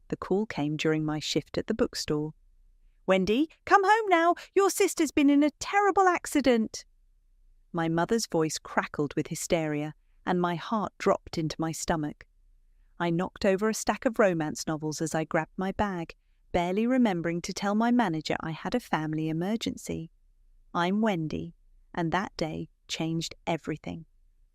The call came during my shift at the bookstore. "Wendy, come home now. Your sister's been in a terrible accident." My mother's voice crackled with hysteria, and my heart dropped into my stomach. I knocked over a stack of romance novels as I grabbed my bag, barely remembering to tell my manager I had a family emergency. I'm Wendy, and that day changed everything.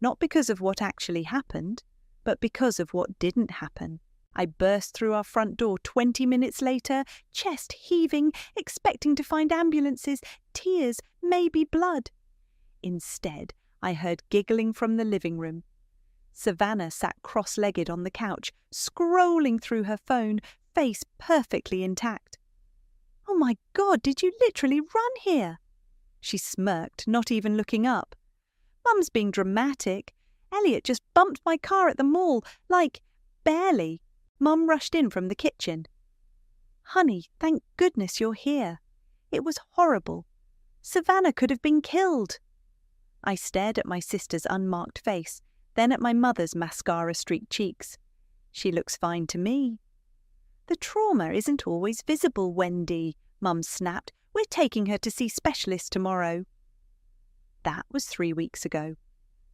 Not because of what actually happened, but because of what didn't happen. I burst through our front door 20 minutes later, chest heaving, expecting to find ambulances, tears, maybe blood. Instead, I heard giggling from the living room. Savannah sat cross-legged on the couch, scrolling through her phone, face perfectly intact. "Oh my God, did you literally run here?" She smirked, not even looking up. "Mum's being dramatic. Elliot just bumped my car at the mall, like, barely." Mum rushed in from the kitchen. "Honey, thank goodness you're here. It was horrible. Savannah could have been killed." I stared at my sister's unmarked face, then at my mother's mascara-streaked cheeks. "She looks fine to me." "The trauma isn't always visible, Wendy," Mum snapped. "We're taking her to see specialists tomorrow." That was 3 weeks ago.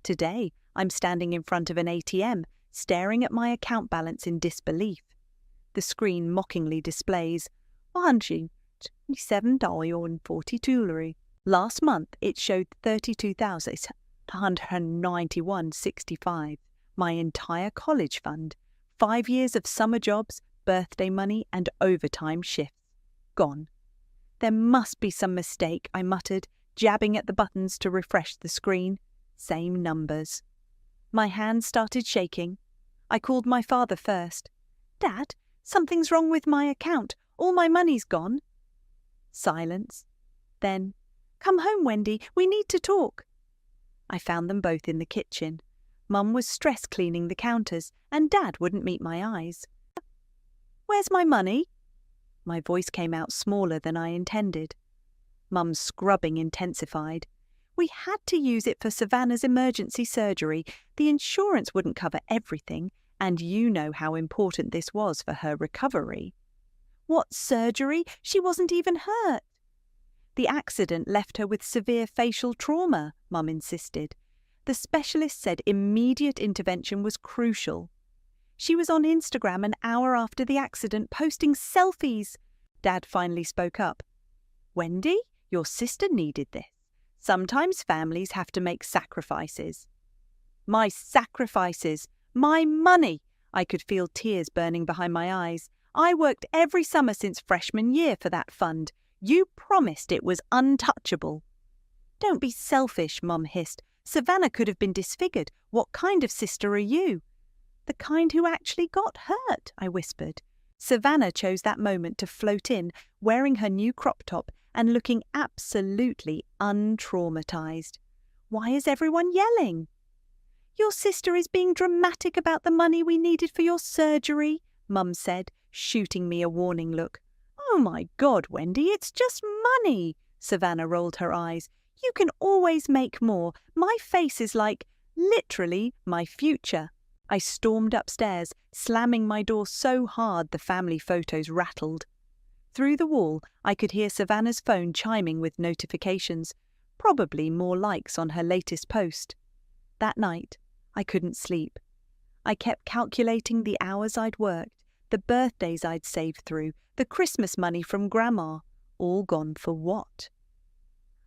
Today, I'm standing in front of an ATM, staring at my account balance in disbelief. The screen mockingly displays $127.42. Last month, it showed $32,191.65. My entire college fund, 5 years of summer jobs, birthday money, and overtime shifts. Gone. "There must be some mistake," I muttered, jabbing at the buttons to refresh the screen. Same numbers. My hands started shaking. I called my father first. "Dad, something's wrong with my account. All my money's gone." Silence. Then, "Come home, Wendy. We need to talk." I found them both in the kitchen. Mum was stress cleaning the counters, and Dad wouldn't meet my eyes. "Where's my money?" My voice came out smaller than I intended. Mum's scrubbing intensified. "We had to use it for Savannah's emergency surgery. The insurance wouldn't cover everything, and you know how important this was for her recovery." "What surgery? She wasn't even hurt." "The accident left her with severe facial trauma," Mum insisted. "The specialist said immediate intervention was crucial." "She was on Instagram an hour after the accident, posting selfies." Dad finally spoke up. "Wendy, your sister needed this. Sometimes families have to make sacrifices." "My sacrifices! My money!" I could feel tears burning behind my eyes. "I worked every summer since freshman year for that fund. You promised it was untouchable." "Don't be selfish," Mum hissed. "Savannah could have been disfigured. What kind of sister are you?" "The kind who actually got hurt," I whispered. Savannah chose that moment to float in, wearing her new crop top and looking absolutely untraumatized. "Why is everyone yelling?" "Your sister is being dramatic about the money we needed for your surgery," Mum said, shooting me a warning look. "Oh my God, Wendy, it's just money." Savannah rolled her eyes. "You can always make more. My face is like, literally, my future." I stormed upstairs, slamming my door so hard the family photos rattled. Through the wall, I could hear Savannah's phone chiming with notifications, probably more likes on her latest post. That night, I couldn't sleep. I kept calculating the hours I'd worked, the birthdays I'd saved through, the Christmas money from Grandma, all gone for what?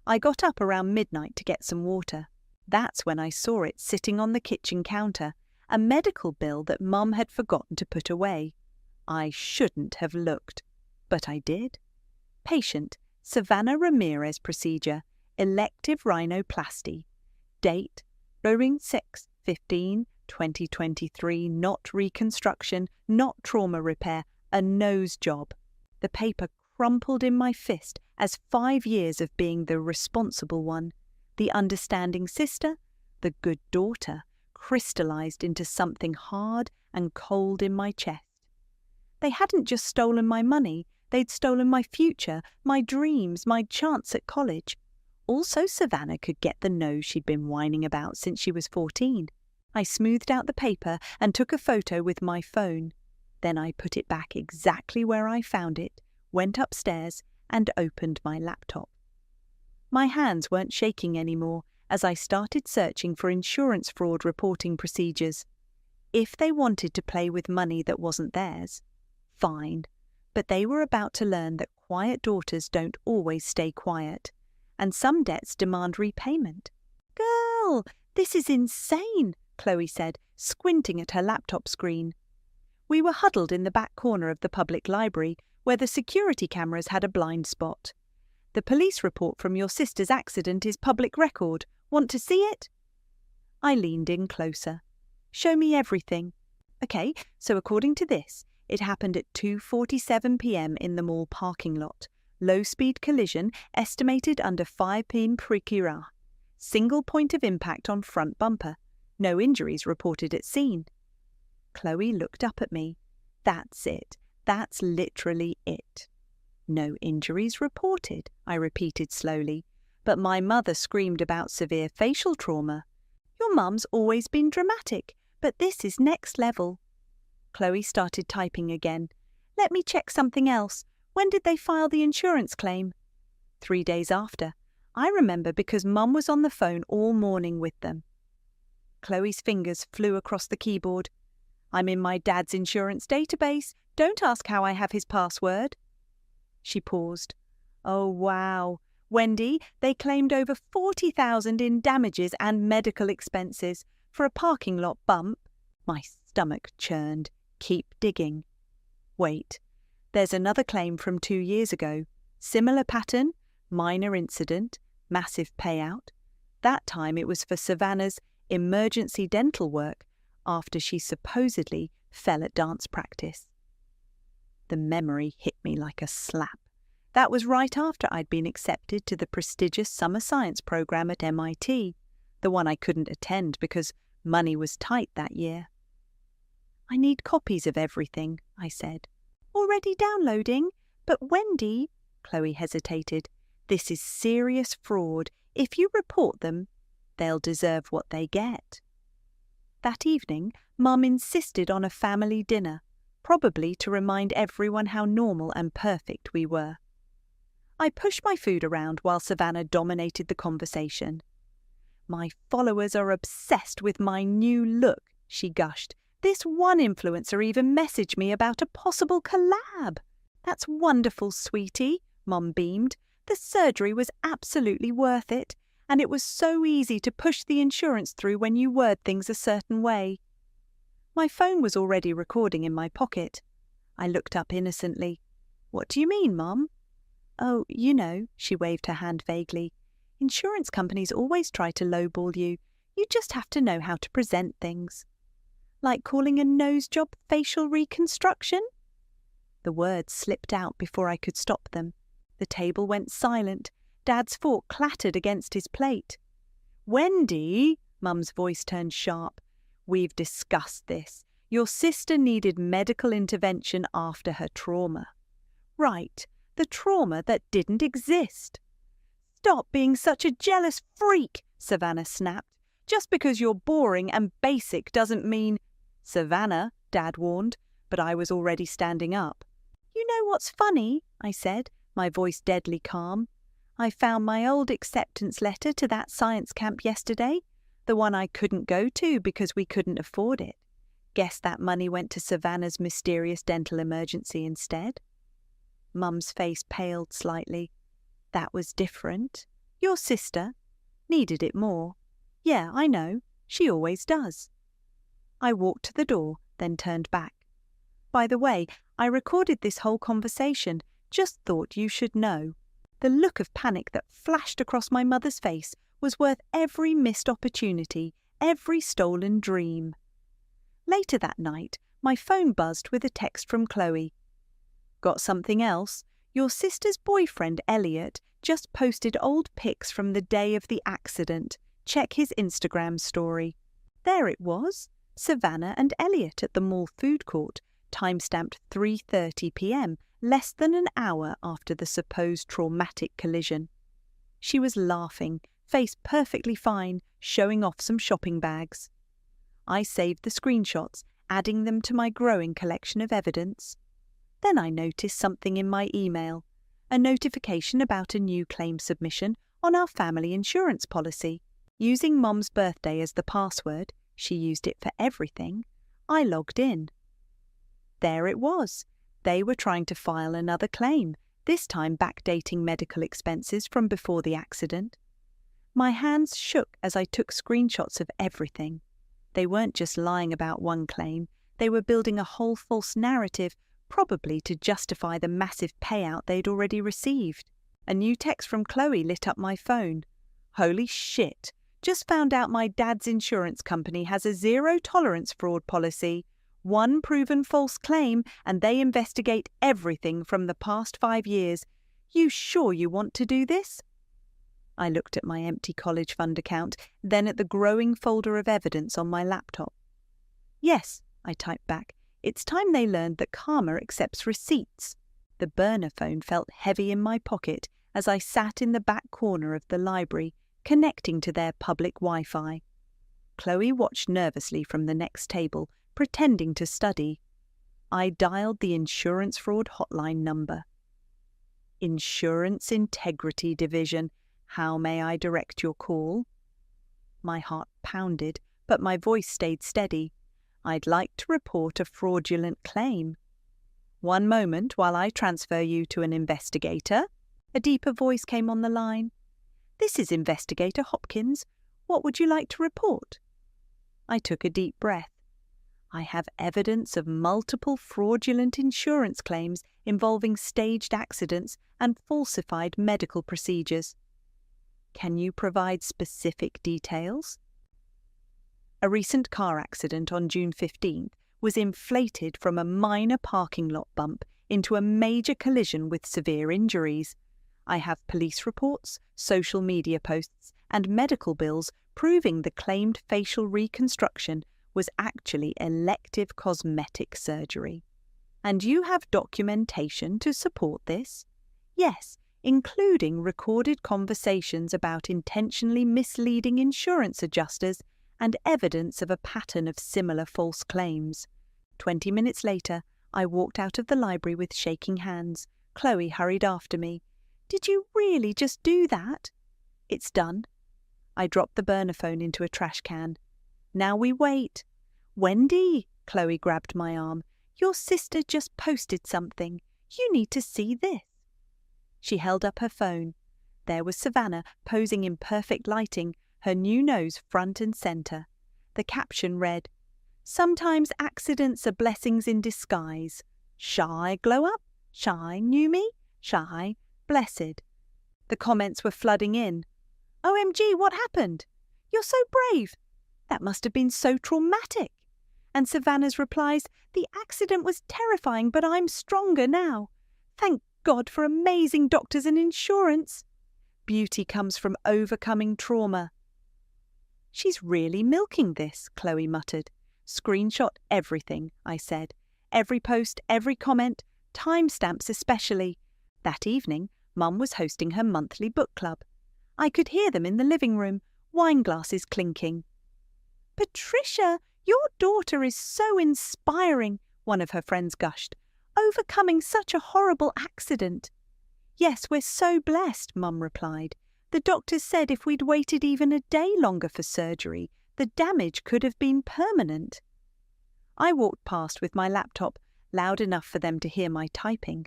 I got up around midnight to get some water. That's when I saw it sitting on the kitchen counter, a medical bill that Mum had forgotten to put away. I shouldn't have looked, but I did. Patient, Savannah Ramirez procedure, elective rhinoplasty. Date, Roaring 6/15/2023, not reconstruction, not trauma repair, a nose job. The paper crumpled in my fist as 5 years of being the responsible one, the understanding sister, the good daughter, crystallized into something hard and cold in my chest. They hadn't just stolen my money, they'd stolen my future, my dreams, my chance at college. Also, Savannah could get the nose she'd been whining about since she was 14. I smoothed out the paper and took a photo with my phone. Then I put it back exactly where I found it, went upstairs, and opened my laptop. My hands weren't shaking anymore as I started searching for insurance fraud reporting procedures. If they wanted to play with money that wasn't theirs, fine, but they were about to learn that quiet daughters don't always stay quiet, and some debts demand repayment. "Girl, this is insane," Chloe said, squinting at her laptop screen. We were huddled in the back corner of the public library, where the security cameras had a blind spot. "The police report from your sister's accident is public record. Want to see it?" I leaned in closer. "Show me everything." "Okay, so according to this, it happened at 2:47 p.m. in the mall parking lot. Low-speed collision, estimated under 5 pr. Single point of impact on front bumper. No injuries reported at scene." Chloe looked up at me. "That's it. That's literally it." "No injuries reported," I repeated slowly. "But my mother screamed about severe facial trauma." "Your mum's always been dramatic, but this is next level." Chloe started typing again. "Let me check something else. When did they file the insurance claim?" 3 days after. I remember because Mum was on the phone all morning with them. Chloe's fingers flew across the keyboard. "I'm in my dad's insurance database. Don't ask how I have his password." She paused. "Oh, wow. Wendy, they claimed over $40,000 in damages and medical expenses for a parking lot bump." My stomach churned. Keep digging. Wait. There's another claim from 2 years ago. Similar pattern, minor incident, massive payout. That time it was for Savannah's emergency dental work after she supposedly fell at dance practice. The memory hit me like a slap. That was right after I'd been accepted to the prestigious summer science program at MIT, the one I couldn't attend because money was tight that year. "I need copies of everything," I said. "Already downloading? But Wendy," Chloe hesitated, "this is serious fraud. If you report them, they'll deserve what they get." That evening, Mum insisted on a family dinner, probably to remind everyone how normal and perfect we were. I pushed my food around while Savannah dominated the conversation. "My followers are obsessed with my new look," she gushed. "This one influencer even messaged me about a possible collab." "That's wonderful, sweetie," Mum beamed. "The surgery was absolutely worth it, and it was so easy to push the insurance through when you word things a certain way." My phone was already recording in my pocket. I looked up innocently. "What do you mean, Mum?" "Oh, you know," she waved her hand vaguely. "Insurance companies always try to lowball you. You just have to know how to present things." "Like calling a nose job facial reconstruction?" The words slipped out before I could stop them. The table went silent. Dad's fork clattered against his plate. "Wendy," Mum's voice turned sharp, "we've discussed this. Your sister needed medical intervention after her trauma." "Right, the trauma that didn't exist." "Stop being such a jealous freak," Savannah snapped. "Just because you're boring and basic doesn't mean—" "Savannah," Dad warned, but I was already standing up. "You know what's funny?" I said, my voice deadly calm. "I found my old acceptance letter to that science camp yesterday, the one I couldn't go to because we couldn't afford it. Guess that money went to Savannah's mysterious dental emergency instead." Mum's face paled slightly. "That was different. Your sister needed it more." "Yeah, I know. She always does." I walked to the door, then turned back. "By the way, I recorded this whole conversation. Just thought you should know." The look of panic that flashed across my mother's face was worth every missed opportunity, every stolen dream. Later that night, my phone buzzed with a text from Chloe. "Got something else? Your sister's boyfriend, Elliot, just posted old pics from the day of the accident. Check his Instagram story." There it was. Savannah and Elliot at the mall food court, time-stamped 3:30 p.m., less than an hour after the supposed traumatic collision. She was laughing, face perfectly fine, showing off some shopping bags. I saved the screenshots adding them to my growing collection of evidence. Then I noticed something in my email, a notification about a new claim submission on our family insurance policy. Using Mum's birthday as the password, she used it for everything, I logged in. There it was. They were trying to file another claim, this time backdating medical expenses from before the accident. My hands shook as I took screenshots of everything. They weren't just lying about one claim, they were building a whole false narrative, probably to justify the massive payout they'd already received. A new text from Chloe lit up my phone. Holy shit! Just found out my dad's insurance company has a zero-tolerance fraud policy. One proven false claim and they investigate everything from the past 5 years. You sure you want to do this? I looked at my empty college fund account, then at the growing folder of evidence on my laptop. Yes, I typed back. It's time they learned that Karma accepts receipts. The burner phone felt heavy in my pocket as I sat in the back corner of the library, connecting to their public Wi-Fi. Chloe watched nervously from the next table, pretending to study. I dialed the insurance fraud hotline number. Insurance Integrity Division. How may I direct your call? My heart pounded, but my voice stayed steady. I'd like to report a fraudulent claim. One moment while I transfer you to an investigator. A deeper voice came on the line. This is Investigator Hopkins. What would you like to report? I took a deep breath. I have evidence of multiple fraudulent insurance claims involving staged accidents and falsified medical procedures. Can you provide specific details? A recent car accident on June 15th was inflated from a minor parking lot bump into a major collision with severe injuries. I have police reports, social media posts, and medical bills proving the claimed facial reconstruction was actually elective cosmetic surgery. And you have documentation to support this? Yes, including recorded conversations about intentionally misleading insurance adjusters and evidence of a pattern of similar false claims. 20 minutes later, I walked out of the library with shaking hands. Chloe hurried after me. Did you really just do that? It's done. I dropped the burner phone into a trash can. Now we wait. Wendy, Chloe grabbed my arm. Your sister just posted something. You need to see this. She held up her phone. There was Savannah posing in perfect lighting, her new nose front and center. The caption read, "Sometimes accidents are blessings in disguise. Shy glow up, shy new me, shy blessed." The comments were flooding in. OMG, what happened? You're so brave. That must have been so traumatic. And Savannah's replies, the accident was terrifying, but I'm stronger now. Thank God for amazing doctors and insurance. Beauty comes from overcoming trauma. She's really milking this, Chloe muttered. Screenshot everything, I said. Every post, every comment, timestamps especially. That evening, Mum was hosting her monthly book club. I could hear them in the living room, wine glasses clinking. Patricia, your daughter is so inspiring, one of her friends gushed. Overcoming such a horrible accident. Yes, we're so blessed, Mum replied. The doctors said if we'd waited even a day longer for surgery, the damage could have been permanent. I walked past with my laptop, loud enough for them to hear my typing.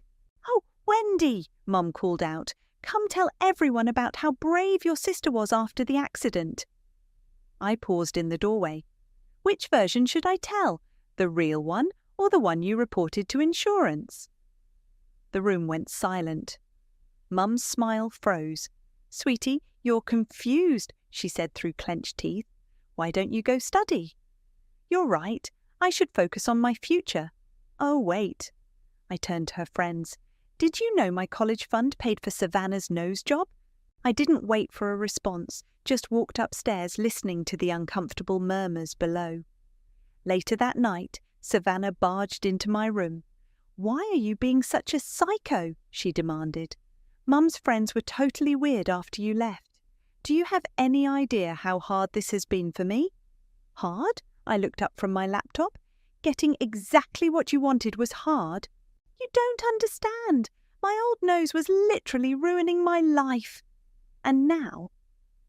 Oh, Wendy, Mum called out. Come tell everyone about how brave your sister was after the accident. I paused in the doorway. Which version should I tell? The real one or the one you reported to insurance? The room went silent. Mum's smile froze. Sweetie, you're confused, she said through clenched teeth. Why don't you go study? You're right. I should focus on my future. Oh, wait. I turned to her friends. Did you know my college fund paid for Savannah's nose job? I didn't wait for a response, just walked upstairs listening to the uncomfortable murmurs below. Later that night, Savannah barged into my room. Why are you being such a psycho? She demanded. Mum's friends were totally weird after you left. Do you have any idea how hard this has been for me? Hard? I looked up from my laptop. Getting exactly what you wanted was hard. You don't understand. My old nose was literally ruining my life. And now,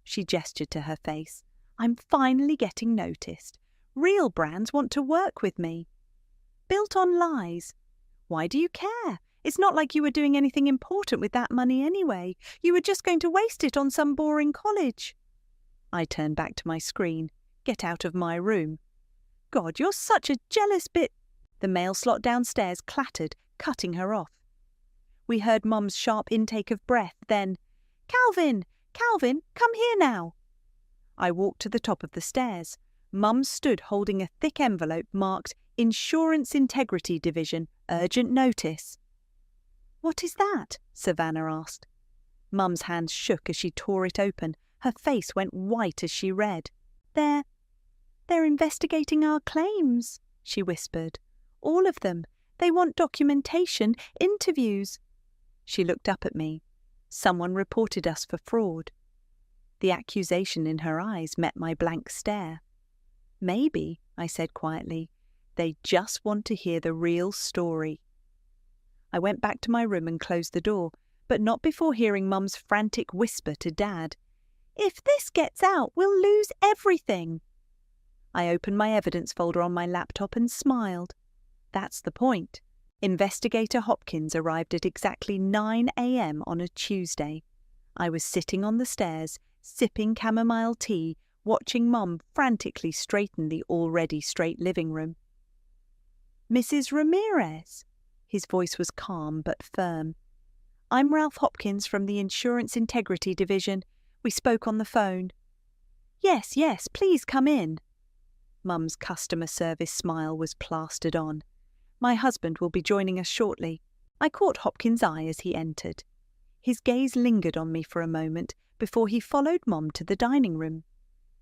she gestured to her face, I'm finally getting noticed. Real brands want to work with me. Built on lies. Why do you care? It's not like you were doing anything important with that money anyway. You were just going to waste it on some boring college. I turned back to my screen. Get out of my room. God, you're such a jealous bit. The mail slot downstairs clattered, cutting her off. We heard Mum's sharp intake of breath, then, Calvin, come here now. I walked to the top of the stairs. Mum stood holding a thick envelope marked Insurance Integrity Division, Urgent Notice. What is that? Savannah asked. Mum's hands shook as she tore it open. Her face went white as she read. They're investigating our claims, she whispered. All of them. They want documentation, interviews. She looked up at me. Someone reported us for fraud. The accusation in her eyes met my blank stare. Maybe, I said quietly, they just want to hear the real story. I went back to my room and closed the door, but not before hearing Mum's frantic whisper to Dad. If this gets out, we'll lose everything. I opened my evidence folder on my laptop and smiled. That's the point. Investigator Hopkins arrived at exactly 9 a.m. on a Tuesday. I was sitting on the stairs, sipping chamomile tea, watching Mum frantically straighten the already straight living room. Mrs. Ramirez. His voice was calm but firm. I'm Ralph Hopkins from the Insurance Integrity Division. We spoke on the phone. Yes, please come in. Mum's customer service smile was plastered on. My husband will be joining us shortly. I caught Hopkins' eye as he entered. His gaze lingered on me for a moment before he followed Mum to the dining room.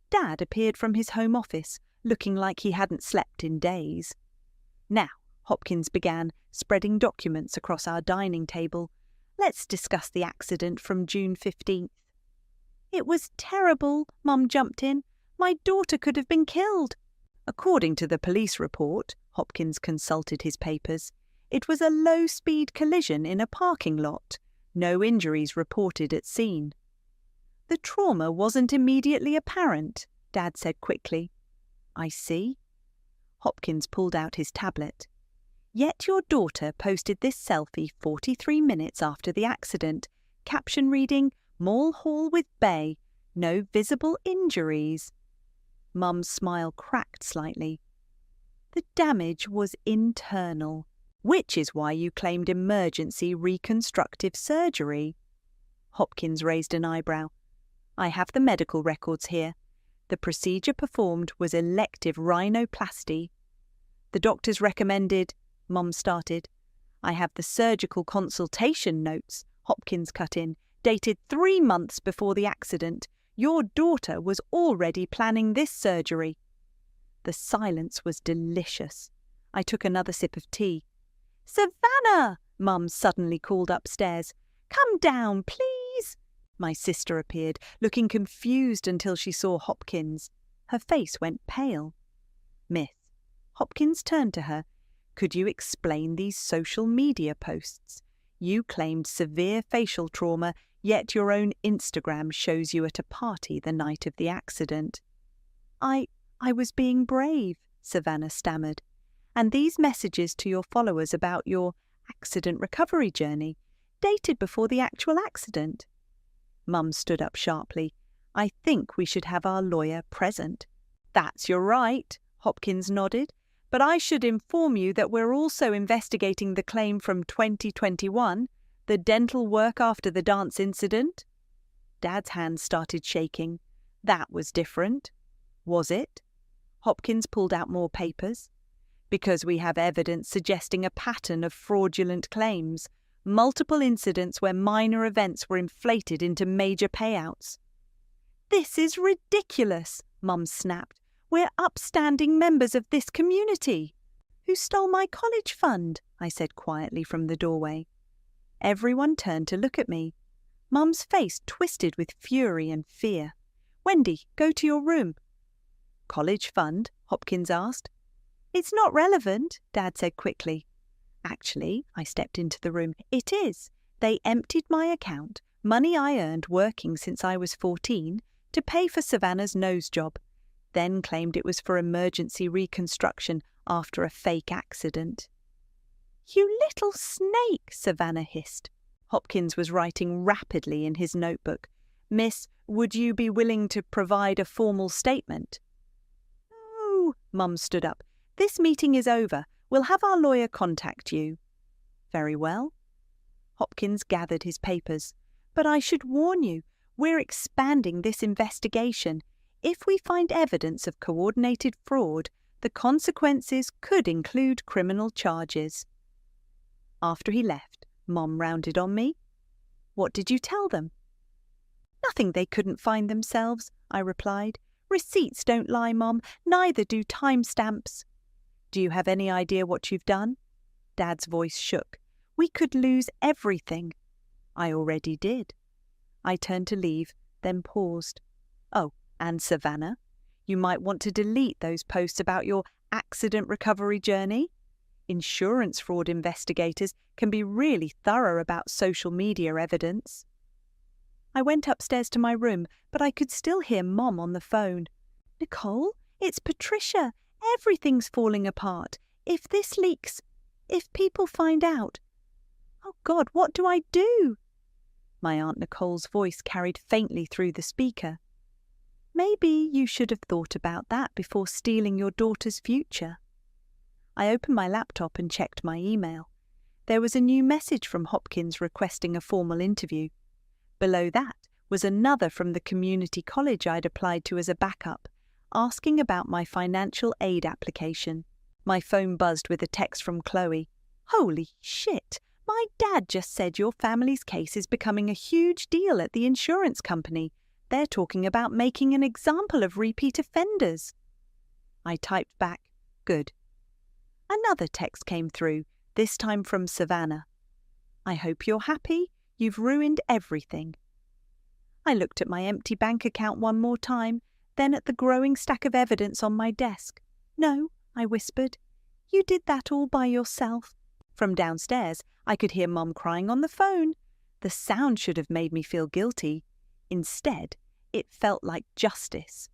Dad appeared from his home office, looking like he hadn't slept in days. Now, Hopkins began, spreading documents across our dining table. Let's discuss the accident from June 15th. It was terrible, Mum jumped in. My daughter could have been killed. According to the police report, Hopkins consulted his papers, it was a low-speed collision in a parking lot. No injuries reported at scene. The trauma wasn't immediately apparent, Dad said quickly. I see. Hopkins pulled out his tablet. Yet your daughter posted this selfie 43 minutes after the accident, caption reading, Mall Hall with Bay, no visible injuries. Mum's smile cracked slightly. The damage was internal, which is why you claimed emergency reconstructive surgery. Hopkins raised an eyebrow. I have the medical records here. The procedure performed was elective rhinoplasty. The doctors recommended, Mum started. I have the surgical consultation notes, Hopkins cut in, dated 3 months before the accident. Your daughter was already planning this surgery. The silence was delicious. I took another sip of tea. Savannah! Mum suddenly called upstairs. Come down, please. My sister appeared, looking confused until she saw Hopkins. Her face went pale. Miss. Hopkins turned to her. Could you explain these social media posts? You claimed severe facial trauma, yet your own Instagram shows you at a party the night of the accident. I was being brave, Savannah stammered. And these messages to your followers about your accident recovery journey, dated before the actual accident. Mum stood up sharply. I think we should have our lawyer present. That's your right, Hopkins nodded. But I should inform you that we're also investigating the claim from 2021, the dental work after the dance incident. Dad's hands started shaking. That was different. Was it? Hopkins pulled out more papers. Because we have evidence suggesting a pattern of fraudulent claims, multiple incidents where minor events were inflated into major payouts. This is ridiculous, Mum snapped. We're upstanding members of this community. Who stole my college fund? I said quietly from the doorway. Everyone turned to look at me. Mum's face twisted with fury and fear. Wendy, go to your room. College fund? Hopkins asked. It's not relevant, Dad said quickly. Actually, I stepped into the room. It is. They emptied my account, money I earned working since I was 14, to pay for Savannah's nose job, then claimed it was for emergency reconstruction after a fake accident. You little snake, Savannah hissed. Hopkins was writing rapidly in his notebook. Miss, would you be willing to provide a formal statement? No, Mum stood up. This meeting is over. We'll have our lawyer contact you. Very well. Hopkins gathered his papers. But I should warn you, we're expanding this investigation. If we find evidence of coordinated fraud, the consequences could include criminal charges. After he left, Mom rounded on me. What did you tell them? Nothing they couldn't find themselves, I replied. Receipts don't lie, Mom, neither do timestamps. Do you have any idea what you've done? Dad's voice shook. We could lose everything. I already did. I turned to leave, then paused. Oh, and Savannah, you might want to delete those posts about your accident recovery journey. Insurance fraud investigators can be really thorough about social media evidence. I went upstairs to my room, but I could still hear Mom on the phone. Nicole, it's Patricia. Everything's falling apart. If this leaks, if people find out. Oh, God, what do I do? My Aunt Nicole's voice carried faintly through the speaker. Maybe you should have thought about that before stealing your daughter's future. I opened my laptop and checked my email. There was a new message from Hopkins requesting a formal interview. Below that was another from the community college I'd applied to as a backup, asking about my financial aid application. My phone buzzed with a text from Chloe. Holy shit! My dad just said your family's case is becoming a huge deal at the insurance company. They're talking about making an example of repeat offenders. I typed back, good. Another text came through, this time from Savannah. I hope you're happy. You've ruined everything. I looked at my empty bank account one more time, then at the growing stack of evidence on my desk. No, I whispered. You did that all by yourself. From downstairs, I could hear Mum crying on the phone. The sound should have made me feel guilty. Instead, it felt like justice.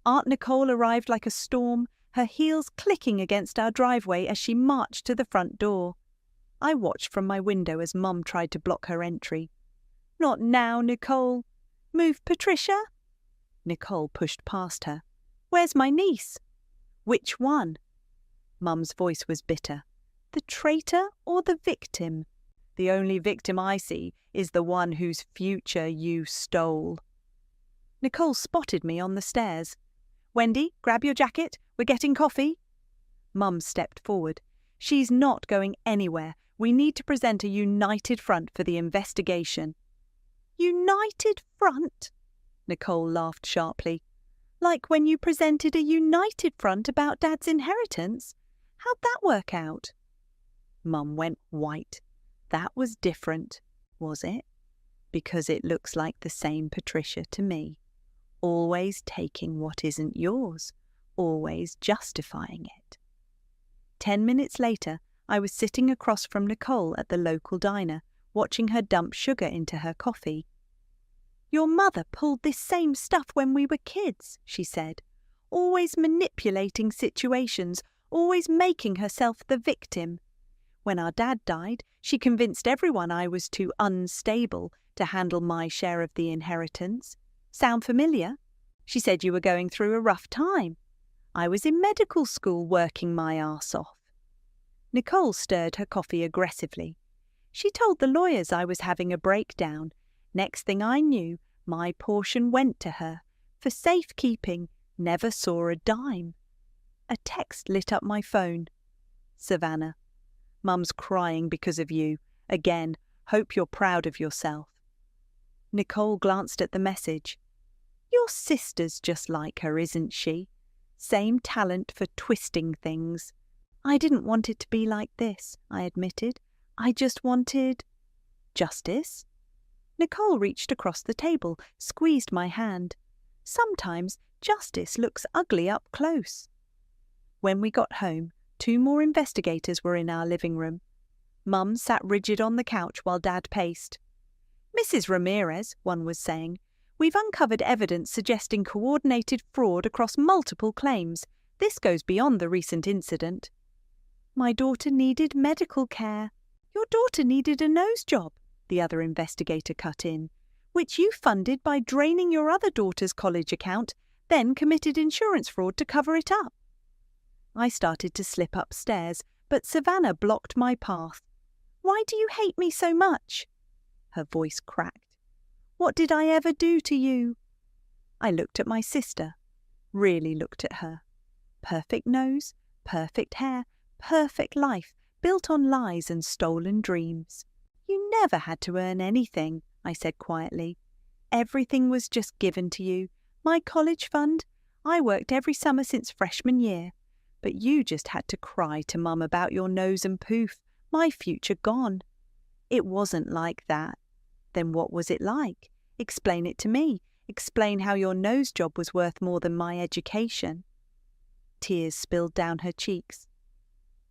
Aunt Nicole arrived like a storm, her heels clicking against our driveway as she marched to the front door. I watched from my window as Mum tried to block her entry. Not now, Nicole. Move, Patricia. Nicole pushed past her. Where's my niece? Which one? Mum's voice was bitter. The traitor or the victim? The only victim I see is the one whose future you stole. Nicole spotted me on the stairs. Wendy, grab your jacket. We're getting coffee. Mum stepped forward. She's not going anywhere. We need to present a united front for the investigation. United front? Nicole laughed sharply. Like when you presented a united front about Dad's inheritance? How'd that work out? Mum went white. That was different, was it? Because it looks like the same Patricia to me. Always taking what isn't yours. Always justifying it. 10 minutes later, I was sitting across from Nicole at the local diner, watching her dump sugar into her coffee. Your mother pulled this same stuff when we were kids, she said. Always manipulating situations, always making herself the victim. When our dad died, she convinced everyone I was too unstable to handle my share of the inheritance. Sound familiar? She said you were going through a rough time. I was in medical school working my arse off. Nicole stirred her coffee aggressively. She told the lawyers I was having a breakdown. Next thing I knew, my portion went to her. For safekeeping, never saw a dime. A text lit up my phone. Savannah. Mum's crying because of you. Again, hope you're proud of yourself. Nicole glanced at the message. Your sister's just like her, isn't she? Same talent for twisting things. I didn't want it to be like this, I admitted. I just wanted... justice? Nicole reached across the table, squeezed my hand. Sometimes justice looks ugly up close. When we got home, 2 more investigators were in our living room. Mum sat rigid on the couch while Dad paced. "Mrs. Ramirez," one was saying, "we've uncovered evidence suggesting coordinated fraud across multiple claims. This goes beyond the recent incident." "My daughter needed medical care." "Your daughter needed a nose job," the other investigator cut in, "which you funded by draining your other daughter's college account, then committed insurance fraud to cover it up." I started to slip upstairs, but Savannah blocked my path. "Why do you hate me so much?" Her voice cracked. "What did I ever do to you?" I looked at my sister, really looked at her. Perfect nose, perfect hair, perfect life, built on lies and stolen dreams. "You never had to earn anything," I said quietly. "Everything was just given to you. My college fund, I worked every summer since freshman year. But you just had to cry to Mum about your nose and poof, my future gone." "It wasn't like that." "Then what was it like? Explain it to me. Explain how your nose job was worth more than my education." Tears spilled down her cheeks.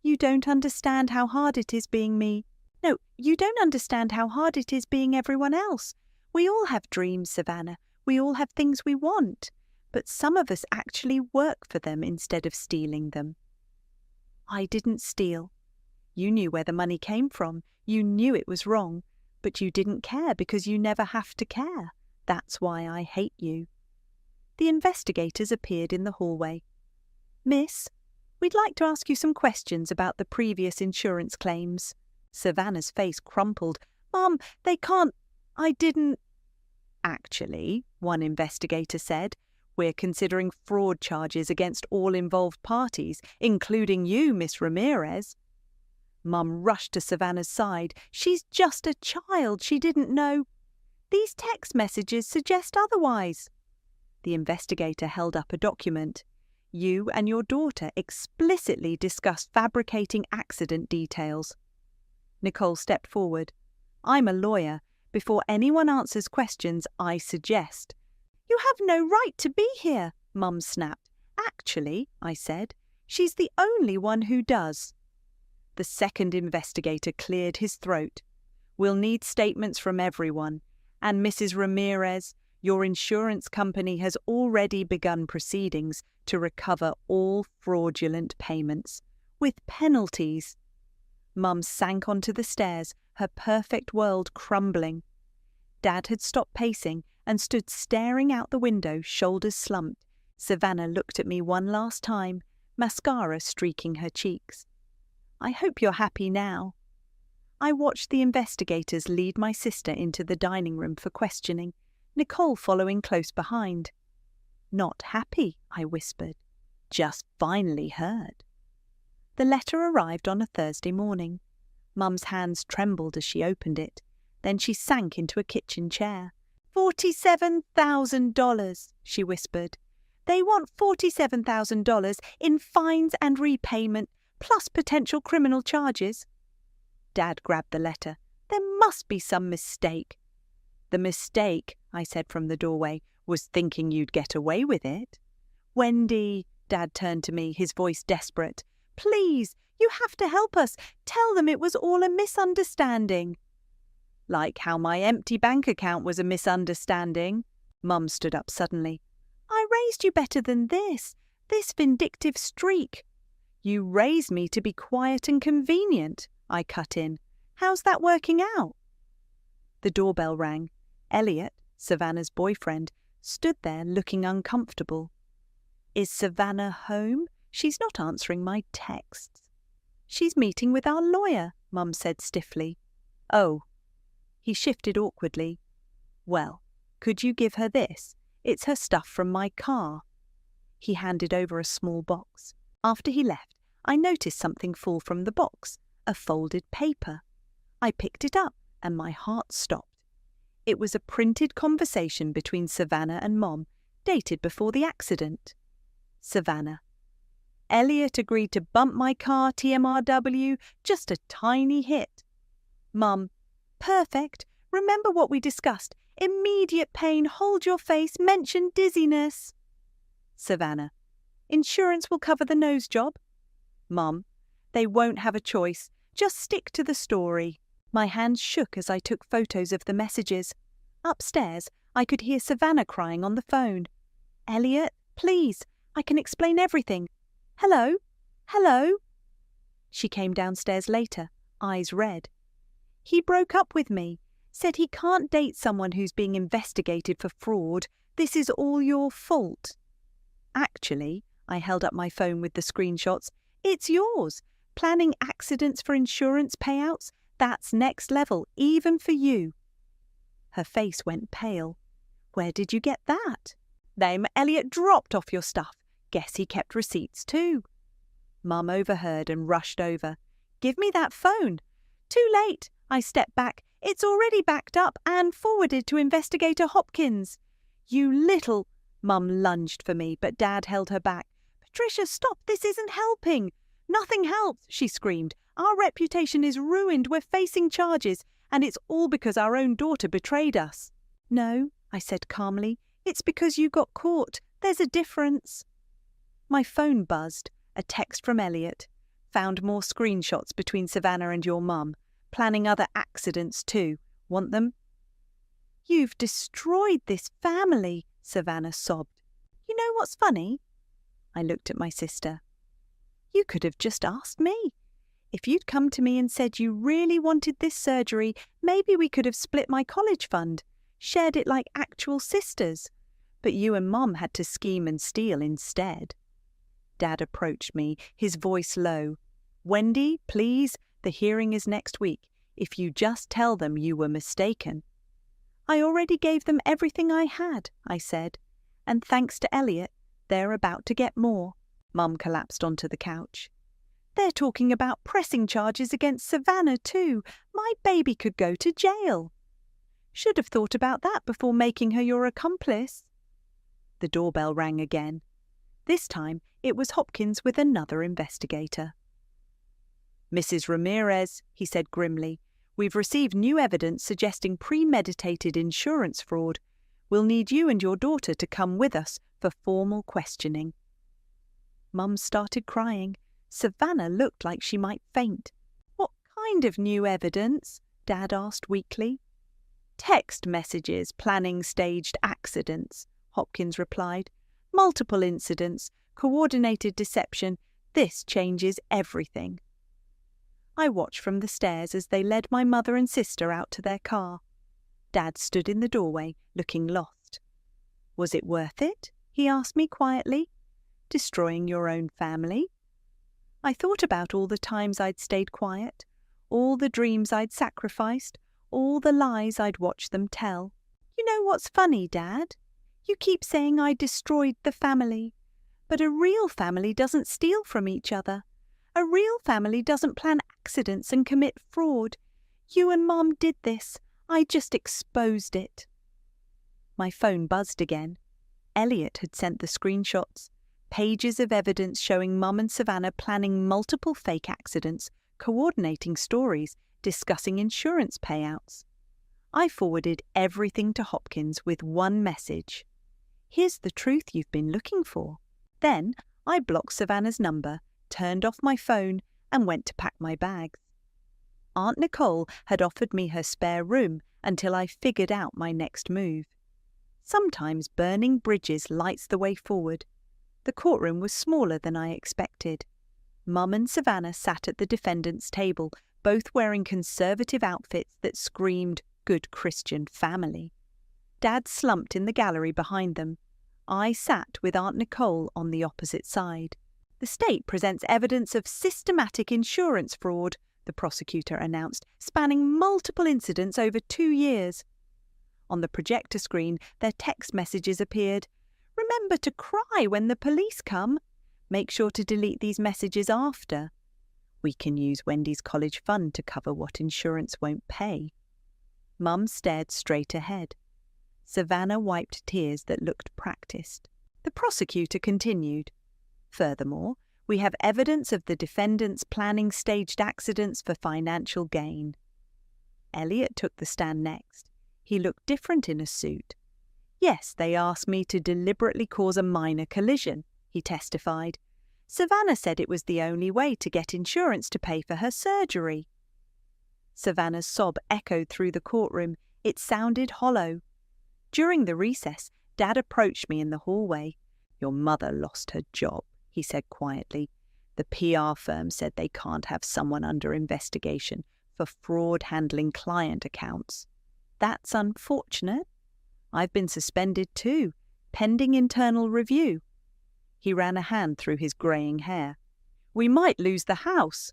"You don't understand how hard it is being me. No, you don't understand how hard it is being everyone else. We all have dreams, Savannah. We all have things we want. But some of us actually work for them instead of stealing them." "I didn't steal." "You knew where the money came from. You knew it was wrong. But you didn't care because you never have to care. That's why I hate you." The investigators appeared in the hallway. "Miss, we'd like to ask you some questions about the previous insurance claims." Savannah's face crumpled. "Mum, they can't. I didn't." "Actually," one investigator said, "we're considering fraud charges against all involved parties, including you, Miss Ramirez." Mum rushed to Savannah's side. "She's just a child. She didn't know." "These text messages suggest otherwise." The investigator held up a document. "You and your daughter explicitly discussed fabricating accident details." Nicole stepped forward. "I'm a lawyer. Before anyone answers questions, I suggest." "You have no right to be here," Mum snapped. "Actually," I said, "she's the only one who does." The second investigator cleared his throat. "We'll need statements from everyone. And Mrs. Ramirez, your insurance company has already begun proceedings to recover all fraudulent payments, with penalties." Mum sank onto the stairs, her perfect world crumbling. Dad had stopped pacing and stood staring out the window, shoulders slumped. Savannah looked at me one last time, mascara streaking her cheeks. "I hope you're happy now." I watched the investigators lead my sister into the dining room for questioning, Nicole following close behind. "Not happy," I whispered. "Just finally heard." The letter arrived on a Thursday morning. Mum's hands trembled as she opened it. Then she sank into a kitchen chair. $47,000, she whispered. "They want $47,000 in fines and repayment, plus potential criminal charges." Dad grabbed the letter. "There must be some mistake." "The mistake," I said from the doorway, "was thinking you'd get away with it." "Wendy," Dad turned to me, his voice desperate. "Please, you have to help us. Tell them it was all a misunderstanding." "Like how my empty bank account was a misunderstanding." Mum stood up suddenly. "I raised you better than this vindictive streak." "You raised me to be quiet and convenient," I cut in. "How's that working out?" The doorbell rang. Elliot, Savannah's boyfriend, stood there looking uncomfortable. "Is Savannah home? She's not answering my texts." "She's meeting with our lawyer," Mum said stiffly. "Oh." He shifted awkwardly. "Well, could you give her this? It's her stuff from my car." He handed over a small box. After he left, I noticed something fall from the box, a folded paper. I picked it up and my heart stopped. It was a printed conversation between Savannah and Mom, dated before the accident. Savannah: "Elliot agreed to bump my car, TMRW, just a tiny hit." Mum: "Perfect. Remember what we discussed. Immediate pain, hold your face, mention dizziness." Savannah: Insurance will cover the nose job. Mum, they won't have a choice. Just stick to the story. My hands shook as I took photos of the messages. Upstairs, I could hear Savannah crying on the phone. Elliot, please, I can explain everything. Hello? Hello? She came downstairs later, eyes red. He broke up with me, said he can't date someone who's being investigated for fraud. This is all your fault. Actually, I held up my phone with the screenshots. It's yours. Planning accidents for insurance payouts? That's next level, even for you. Her face went pale. Where did you get that? Then Elliot dropped off your stuff. Guess he kept receipts too. Mum overheard and rushed over. Give me that phone. Too late. I stepped back. It's already backed up and forwarded to Investigator Hopkins. You little... Mum lunged for me, but Dad held her back. Patricia, stop. This isn't helping. Nothing helps, she screamed. Our reputation is ruined. We're facing charges, and it's all because our own daughter betrayed us. No, I said calmly. It's because you got caught. There's a difference. My phone buzzed. A text from Elliot. Found more screenshots between Savannah and your mum. Planning other accidents too. Want them? You've destroyed this family, Savannah sobbed. You know what's funny? I looked at my sister. You could have just asked me. If you'd come to me and said you really wanted this surgery, maybe we could have split my college fund, shared it like actual sisters. But you and Mum had to scheme and steal instead. Dad approached me, his voice low. Wendy, please, the hearing is next week. If you just tell them you were mistaken. I already gave them everything I had, I said. And thanks to Elliot, they're about to get more. Mum collapsed onto the couch. They're talking about pressing charges against Savannah too. My baby could go to jail. Should have thought about that before making her your accomplice. The doorbell rang again. This time it was Hopkins with another investigator. Mrs. Ramirez, he said grimly, we've received new evidence suggesting premeditated insurance fraud. We'll need you and your daughter to come with us for formal questioning. Mum started crying. Savannah looked like she might faint. What kind of new evidence? Dad asked weakly. Text messages planning staged accidents, Hopkins replied. Multiple incidents, coordinated deception. This changes everything. I watched from the stairs as they led my mother and sister out to their car. Dad stood in the doorway, looking lost. Was it worth it? He asked me quietly. Destroying your own family? I thought about all the times I'd stayed quiet, all the dreams I'd sacrificed, all the lies I'd watched them tell. You know what's funny, Dad? You keep saying I destroyed the family. But a real family doesn't steal from each other. A real family doesn't plan accidents and commit fraud. You and Mum did this. I just exposed it. My phone buzzed again. Elliot had sent the screenshots. Pages of evidence showing Mum and Savannah planning multiple fake accidents, coordinating stories, discussing insurance payouts. I forwarded everything to Hopkins with one message. Here's the truth you've been looking for. Then I blocked Savannah's number, turned off my phone, and went to pack my bags. Aunt Nicole had offered me her spare room until I figured out my next move. Sometimes burning bridges lights the way forward. The courtroom was smaller than I expected. Mum and Savannah sat at the defendant's table, both wearing conservative outfits that screamed good Christian family. Dad slumped in the gallery behind them. I sat with Aunt Nicole on the opposite side. The state presents evidence of systematic insurance fraud, the prosecutor announced, spanning multiple incidents over 2 years. On the projector screen, their text messages appeared. Remember to cry when the police come. Make sure to delete these messages after. We can use Wendy's college fund to cover what insurance won't pay. Mum stared straight ahead. Savannah wiped tears that looked practiced. The prosecutor continued. Furthermore, we have evidence of the defendants planning staged accidents for financial gain. Elliot took the stand next. He looked different in a suit. Yes, they asked me to deliberately cause a minor collision. he testified. Savannah said it was the only way to get insurance to pay for her surgery. Savannah's sob echoed through the courtroom. It sounded hollow. During the recess, Dad approached me in the hallway. "Your mother lost her job," he said quietly. "The PR firm said they can't have someone under investigation for fraud handling client accounts. That's unfortunate. I've been suspended too, pending internal review." He ran a hand through his greying hair. "We might lose the house."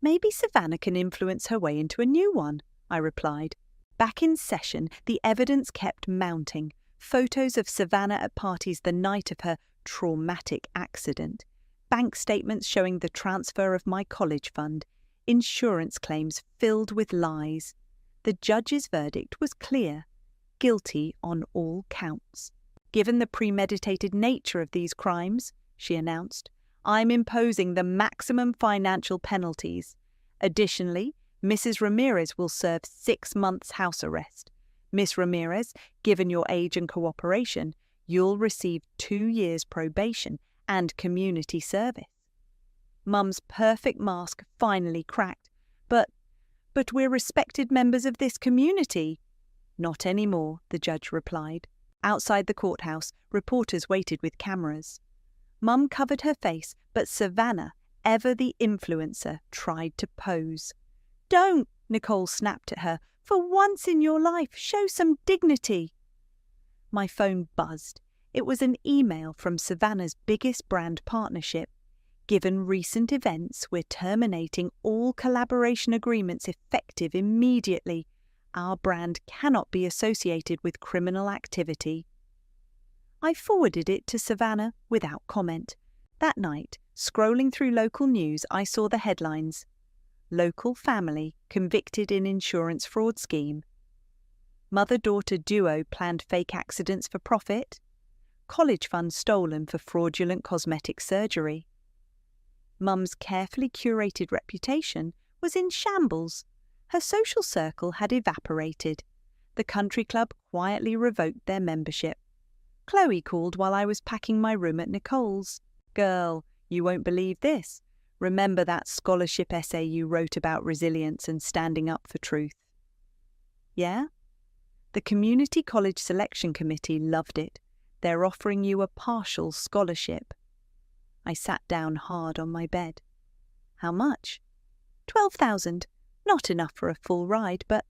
"Maybe Savannah can influence her way into a new one," I replied. Back in session, the evidence kept mounting. Photos of Savannah at parties the night of her traumatic accident, bank statements showing the transfer of my college fund, insurance claims filled with lies. The judge's verdict was clear: guilty on all counts. "Given the premeditated nature of these crimes," she announced, "I'm imposing the maximum financial penalties. Additionally, Mrs. Ramirez will serve 6 months house arrest. Miss Ramirez, given your age and cooperation, you'll receive 2 years probation and community service." Mum's perfect mask finally cracked. But we're respected members of this community." "Not anymore," the judge replied. Outside the courthouse, reporters waited with cameras. Mum covered her face, but Savannah, ever the influencer, tried to pose. "Don't," Nicole snapped at her. "For once in your life, show some dignity." My phone buzzed. It was an email from Savannah's biggest brand partnership. "Given recent events, we're terminating all collaboration agreements effective immediately. Our brand cannot be associated with criminal activity." I forwarded it to Savannah without comment. That night, scrolling through local news, I saw the headlines: "Local family convicted in insurance fraud scheme." "Mother-daughter duo planned fake accidents for profit." "College fund stolen for fraudulent cosmetic surgery." Mum's carefully curated reputation was in shambles. Her social circle had evaporated. The country club quietly revoked their membership. Chloe called while I was packing my room at Nicole's. "Girl, you won't believe this. Remember that scholarship essay you wrote about resilience and standing up for truth?" "Yeah?" "The Community College Selection Committee loved it. They're offering you a partial scholarship." I sat down hard on my bed. "How much?" "12,000. Not enough for a full ride, but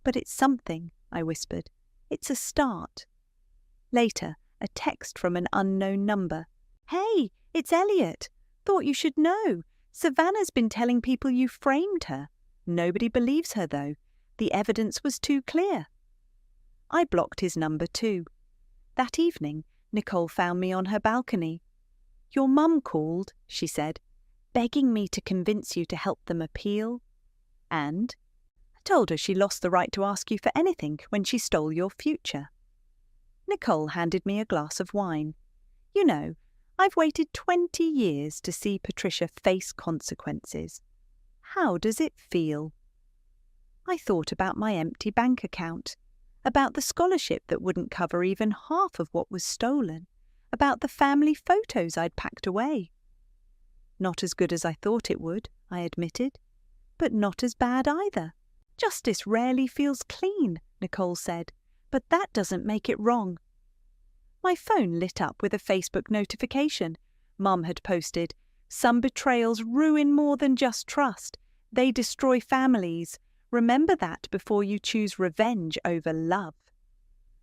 it's something," I whispered. "It's a start." Later, a text from an unknown number. "Hey, it's Elliot. Thought you should know. Savannah's been telling people you framed her. Nobody believes her, though. The evidence was too clear." I blocked his number too. That evening, Nicole found me on her balcony. "Your mum called," she said, "begging me to convince you to help them appeal." "And?" "I told her she lost the right to ask you for anything when she stole your future." Nicole handed me a glass of wine. "You know, I've waited 20 years to see Patricia face consequences. How does it feel?" I thought about my empty bank account, about the scholarship that wouldn't cover even half of what was stolen, about the family photos I'd packed away. "Not as good as I thought it would," I admitted, "but not as bad either. Justice rarely feels clean," Nicole said, "but that doesn't make it wrong." My phone lit up with a Facebook notification. Mum had posted, "Some betrayals ruin more than just trust. They destroy families. Remember that before you choose revenge over love."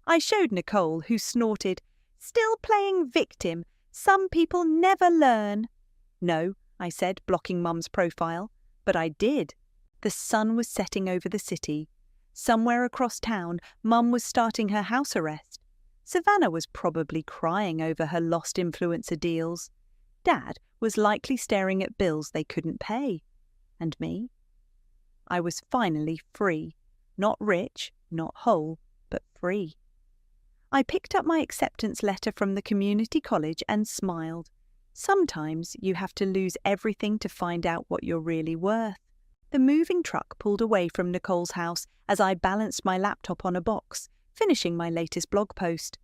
I showed Nicole, who snorted, "Still playing victim. Some people never learn." "No," I said, blocking Mum's profile. But I did. The sun was setting over the city. Somewhere across town, Mum was starting her house arrest. Savannah was probably crying over her lost influencer deals. Dad was likely staring at bills they couldn't pay. And me? I was finally free. Not rich, not whole, but free. I picked up my acceptance letter from the community college and smiled. Sometimes you have to lose everything to find out what you're really worth. The moving truck pulled away from Nicole's house as I balanced my laptop on a box, finishing my latest blog post.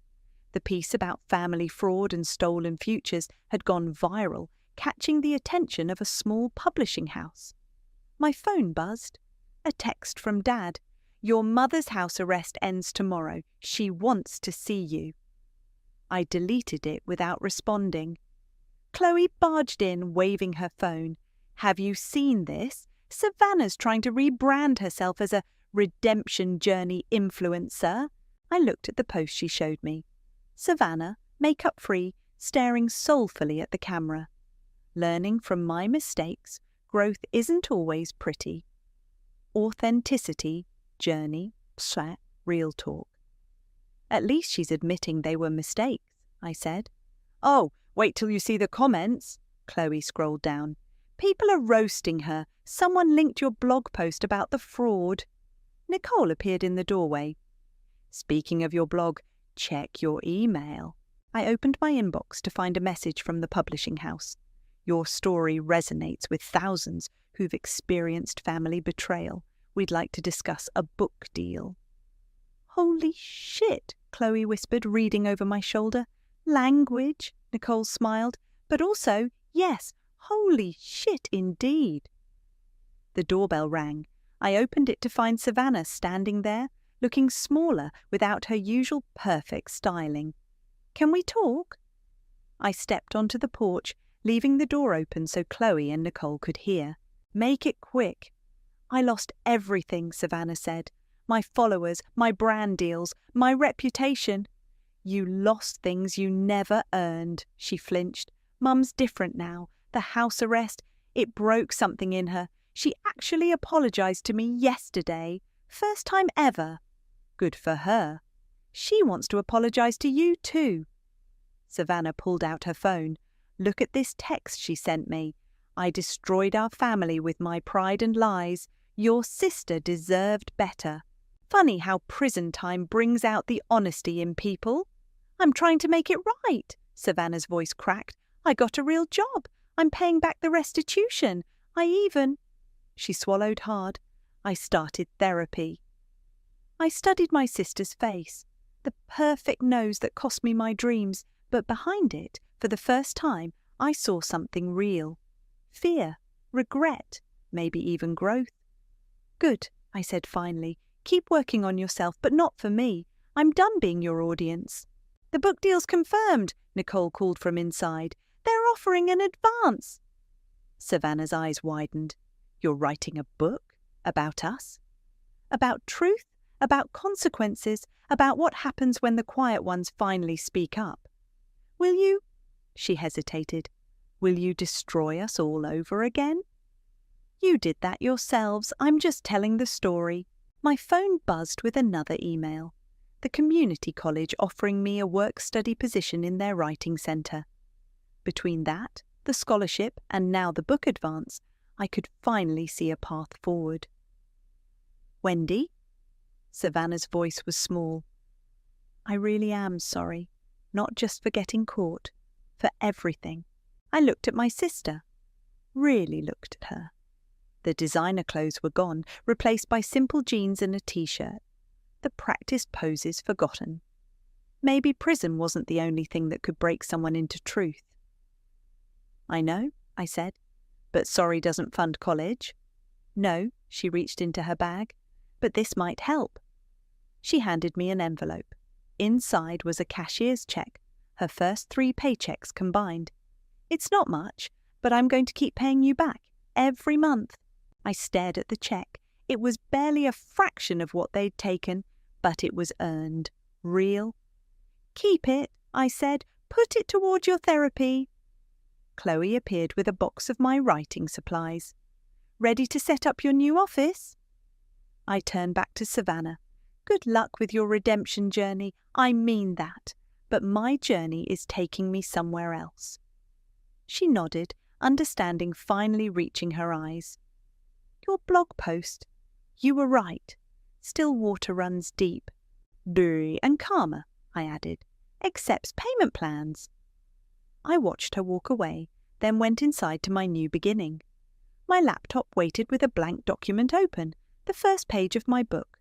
The piece about family fraud and stolen futures had gone viral, catching the attention of a small publishing house. My phone buzzed. A text from Dad. "Your mother's house arrest ends tomorrow. She wants to see you." I deleted it without responding. Chloe barged in, waving her phone. "Have you seen this? Savannah's trying to rebrand herself as a redemption journey influencer." I looked at the post she showed me. Savannah, makeup-free, staring soulfully at the camera. Learning from my mistakes, growth isn't always pretty. Authenticity, journey, real talk. "At least she's admitting they were mistakes," I said. "Oh, wait till you see the comments." Chloe scrolled down. "People are roasting her. Someone linked your blog post about the fraud." Nicole appeared in the doorway. "Speaking of your blog, check your email." I opened my inbox to find a message from the publishing house. "Your story resonates with thousands who've experienced family betrayal. We'd like to discuss a book deal." "Holy shit," Chloe whispered, reading over my shoulder. "Language," Nicole smiled, "but also, yes, holy shit indeed." The doorbell rang. I opened it to find Savannah standing there, looking smaller without her usual perfect styling. "Can we talk?" I stepped onto the porch, leaving the door open so Chloe and Nicole could hear. "Make it quick." "I lost everything," Savannah said. "My followers, my brand deals, my reputation." "You lost things you never earned," she flinched. "Mum's different now. The house arrest, it broke something in her. She actually apologized to me yesterday. First time ever." "Good for her." "She wants to apologize to you too." Savannah pulled out her phone. "Look at this text she sent me. I destroyed our family with my pride and lies. Your sister deserved better. Funny how prison time brings out the honesty in people." "I'm trying to make it right," Savannah's voice cracked. "I got a real job. I'm paying back the restitution. I even—" She swallowed hard. "I started therapy." I studied my sister's face. The perfect nose that cost me my dreams, but behind it, for the first time, I saw something real. Fear, regret, maybe even growth. "Good," I said finally. "Keep working on yourself, but not for me. I'm done being your audience." "The book deal's confirmed," Nicole called from inside. "They're offering an advance." Savannah's eyes widened. "You're writing a book? About us? About truth? About consequences? About what happens when the quiet ones finally speak up? Will you—" She hesitated. "Will you destroy us all over again?" "You did that yourselves. I'm just telling the story." My phone buzzed with another email. The community college offering me a work-study position in their writing centre. Between that, the scholarship, and now the book advance, I could finally see a path forward. "Wendy?" Savannah's voice was small. "I really am sorry, not just for getting caught, for everything." I looked at my sister. Really looked at her. The designer clothes were gone, replaced by simple jeans and a t-shirt. The practiced poses forgotten. Maybe prison wasn't the only thing that could break someone into truth. "I know," I said, "but sorry doesn't fund college." "No," she reached into her bag, "but this might help." She handed me an envelope. Inside was a cashier's check, her first 3 paychecks combined. "It's not much, but I'm going to keep paying you back, every month." I stared at the check. It was barely a fraction of what they'd taken, but it was earned. Real. "Keep it," I said. "Put it toward your therapy." Chloe appeared with a box of my writing supplies. "Ready to set up your new office?" I turned back to Savannah. "Good luck with your redemption journey. I mean that. But my journey is taking me somewhere else." She nodded, understanding finally reaching her eyes. "Your blog post. You were right. Still water runs deep. And Karma," I added, "accepts payment plans." I watched her walk away, then went inside to my new beginning. My laptop waited with a blank document open, the first page of my book.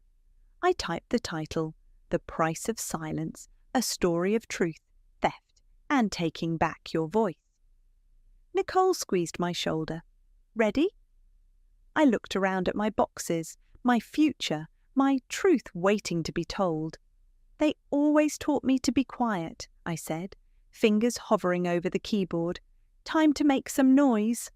I typed the title, "The Price of Silence," A story of truth, theft, and taking back your voice. Nicole squeezed my shoulder. Ready? I looked around at my boxes, my future, my truth waiting to be told. They always taught me to be quiet, I said, fingers hovering over the keyboard. Time to make some noise.